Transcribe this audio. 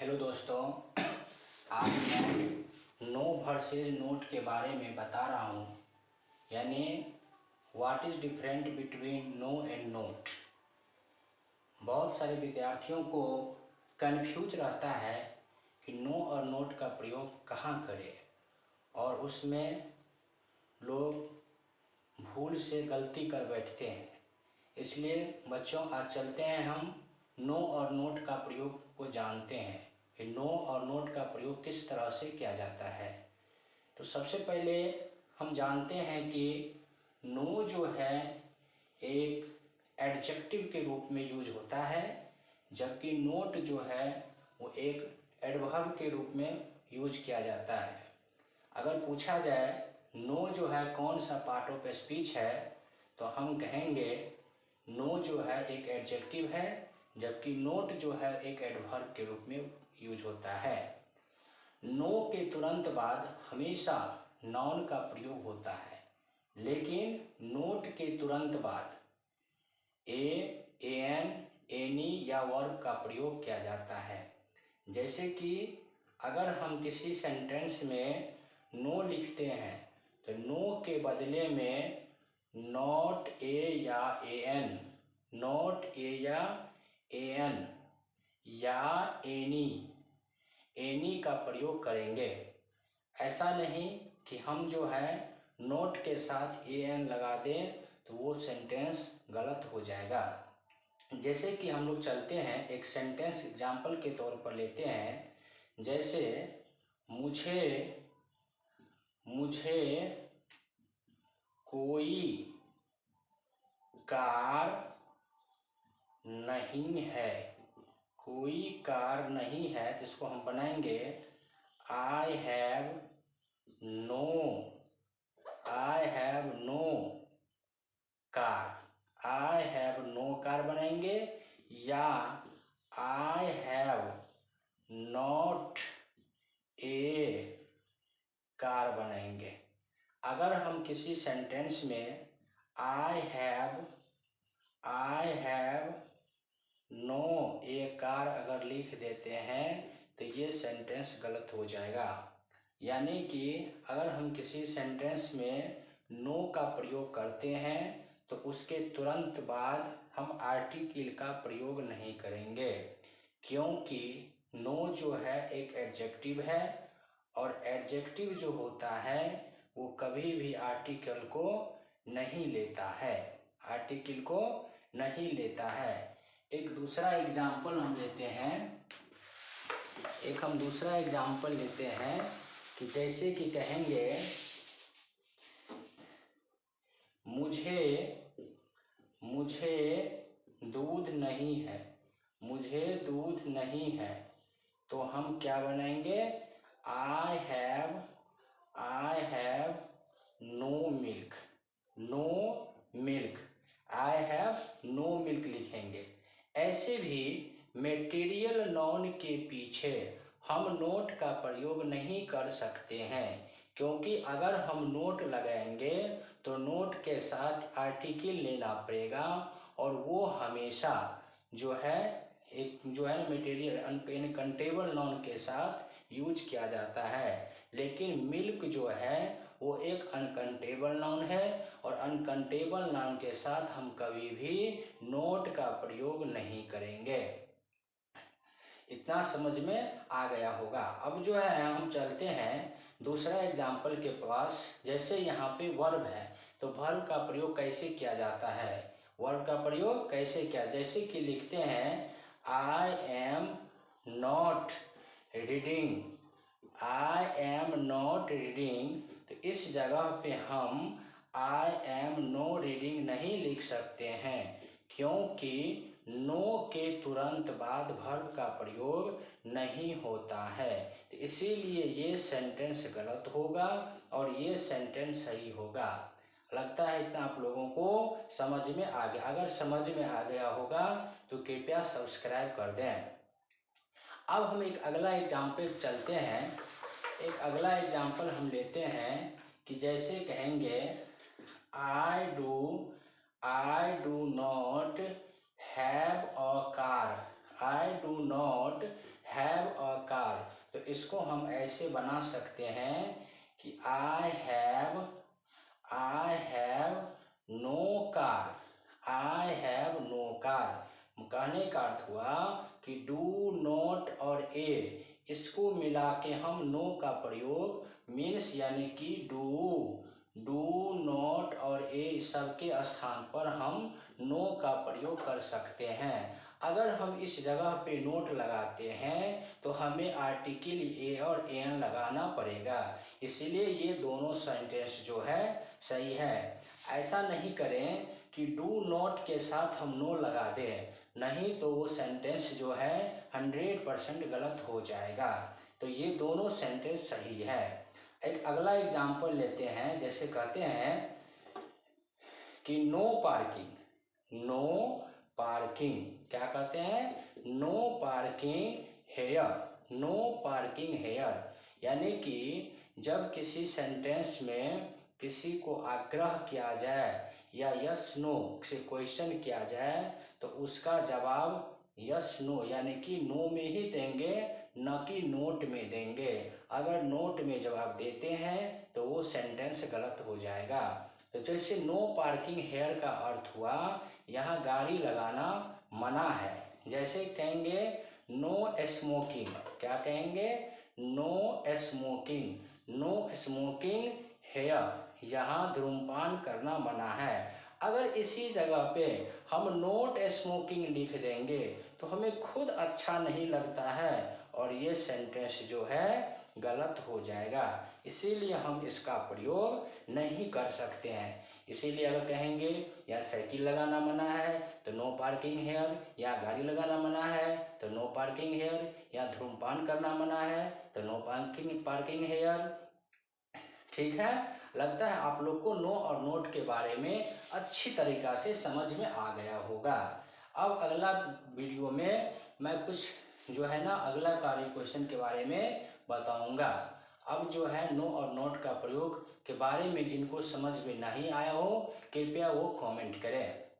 Hello दोस्तों, आज मैं नो वर्सेज नोट के बारे में बता रहा हूँ। यानी what is different between no and note. बहुत सारे विद्यार्थियों को कंफ्यूज रहता है कि नो और नोट का प्रयोग कहाँ करें, और उसमें लोग भूल से गलती कर बैठते हैं। इसलिए बच्चों, आज चलते हैं हम नो और नोट का प्रयोग को जानते हैं कि नो और नोट का प्रयोग किस तरह से किया जाता है। तो सबसे पहले हम जानते हैं कि नो जो है एक एडजेक्टिव के रूप में यूज होता है, जबकि नोट जो है वो एक एडवर्ब के रूप में यूज किया जाता है। अगर पूछा जाए नो जो है कौन सा पार्ट ऑफ स्पीच है, तो हम कहेंगे नो जो है एक एडजेक्टिव है, जबकि नोट जो है एक एडवर्ब के रूप में यूज होता है। नो के तुरंत बाद हमेशा नाउन का प्रयोग होता है, लेकिन नोट के तुरंत बाद एन, एनी या वर्ब का प्रयोग किया जाता है। जैसे कि अगर हम किसी सेंटेंस में नो लिखते हैं तो नो के बदले में नॉट ए या एन, नॉट ए या एन या एनी का प्रयोग करेंगे। ऐसा नहीं कि हम जो है नोट के साथ एन लगा दें तो वो सेंटेंस गलत हो जाएगा। जैसे कि हम लोग चलते हैं, एक सेंटेंस एग्जाम्पल के तौर पर लेते हैं। जैसे मुझे कोई कार नहीं है, कोई कार नहीं है, तो इसको हम बनाएंगे I have no car. I have no car बनाएंगे, या I have not a car बनाएंगे। अगर हम किसी सेंटेंस में I have no a car अगर लिख देते हैं तो ये सेंटेंस गलत हो जाएगा। यानी कि अगर हम किसी सेंटेंस में नो का प्रयोग करते हैं तो उसके तुरंत बाद हम आर्टिकल का प्रयोग नहीं करेंगे, क्योंकि नो जो है एक एडजेक्टिव है, और एडजेक्टिव जो होता है वो कभी भी आर्टिकल को नहीं लेता है, आर्टिकल को नहीं लेता है। एक दूसरा एग्जाम्पल हम लेते हैं, कि जैसे कि कहेंगे मुझे दूध नहीं है, मुझे दूध नहीं है, तो हम क्या बनाएंगे I have no milk, I have no milk लिखेंगे। ऐसे भी मटेरियल नाउन के पीछे हम नोट का प्रयोग नहीं कर सकते हैं, क्योंकि अगर हम नोट लगाएंगे तो नोट के साथ आर्टिकल लेना पड़ेगा, और वो हमेशा जो है मटेरियल अनकाउंटेबल नाउन के साथ यूज किया जाता है। लेकिन मिल्क जो है वो एक अनकाउंटेबल नाउन है, और अनकाउंटेबल नाउन के साथ हम कभी भी नोट का प्रयोग नहीं करेंगे। इतना समझ में आ गया होगा। अब जो है हम चलते हैं दूसरा एग्जाम्पल के पास। जैसे यहाँ पे वर्ब है, तो वर्ब का प्रयोग कैसे किया जाता है, वर्ब का प्रयोग कैसे किया, जैसे कि लिखते हैं आई एम नॉट रीडिंग, तो इस जगह पे हम आई एम नो रीडिंग नहीं लिख सकते हैं, क्योंकि नो के तुरंत बाद वर्ब का प्रयोग नहीं होता है। तो इसीलिए ये सेंटेंस गलत होगा और ये सेंटेंस सही होगा। लगता है इतना आप लोगों को समझ में आ गया। अगर समझ में आ गया होगा तो कृपया सब्सक्राइब कर दें। अब हम एक अगला एग्जाम्पल चलते हैं। एक अगला एग्जाम्पल हम लेते हैं कि जैसे कहेंगे I do not have a car, I do not have a इसको हम ऐसे बना सकते हैं कि I have no car, I have no car। कहने का अर्थ हुआ कि डू नॉट और ए इसको मिला के हम नो का प्रयोग मीन्स यानी कि डू नॉट और ए सबके स्थान पर हम नो का प्रयोग कर सकते हैं। अगर हम इस जगह पे नोट लगाते हैं तो हमें आर्टिकल ए और एन लगाना पड़ेगा, इसीलिए ये दोनों सेंटेंस जो है सही है। ऐसा नहीं करें कि डू नॉट के साथ हम नो लगा दें, नहीं तो वो सेंटेंस जो है 100% गलत हो जाएगा। तो ये दोनों सेंटेंस सही है। एक अगला एग्जाम्पल लेते हैं, जैसे कहते हैं कि नो पार्किंग, क्या कहते हैं, नो पार्किंग हेयर, यानी कि जब किसी सेंटेंस में किसी को आग्रह किया जाए या यस नो से क्वेश्चन किया जाए तो उसका जवाब यस नो यानी कि नो में ही देंगे, न कि नोट में देंगे। अगर नोट में जवाब देते हैं तो वो सेंटेंस गलत हो जाएगा। तो जैसे नो पार्किंग हेयर का अर्थ हुआ यहाँ गाड़ी लगाना मना है। जैसे कहेंगे नो स्मोकिंग, क्या कहेंगे, नो स्मोकिंग हेयर, यहाँ धूम्रपान करना मना है। अगर इसी जगह पे हम नोट स्मोकिंग लिख देंगे तो हमें खुद अच्छा नहीं लगता है और ये सेंटेंस जो है गलत हो जाएगा, इसीलिए हम इसका प्रयोग नहीं कर सकते हैं। इसीलिए अगर कहेंगे या साइकिल लगाना मना है तो नो पार्किंग हेयर, या गाड़ी लगाना मना है तो नो पार्किंग हेयर, या धूम्रपान करना मना है तो नो पार्किंग हेयर। ठीक है, लगता है आप लोग को नो और नोट के बारे में अच्छी तरीका से समझ में आ गया होगा। अब अगला वीडियो में मैं कुछ जो है ना अगला कार्य क्वेश्चन के बारे में बताऊंगा। अब जो है नो और नोट का प्रयोग के बारे में जिनको समझ में नहीं आया हो कृपया वो कमेंट करें।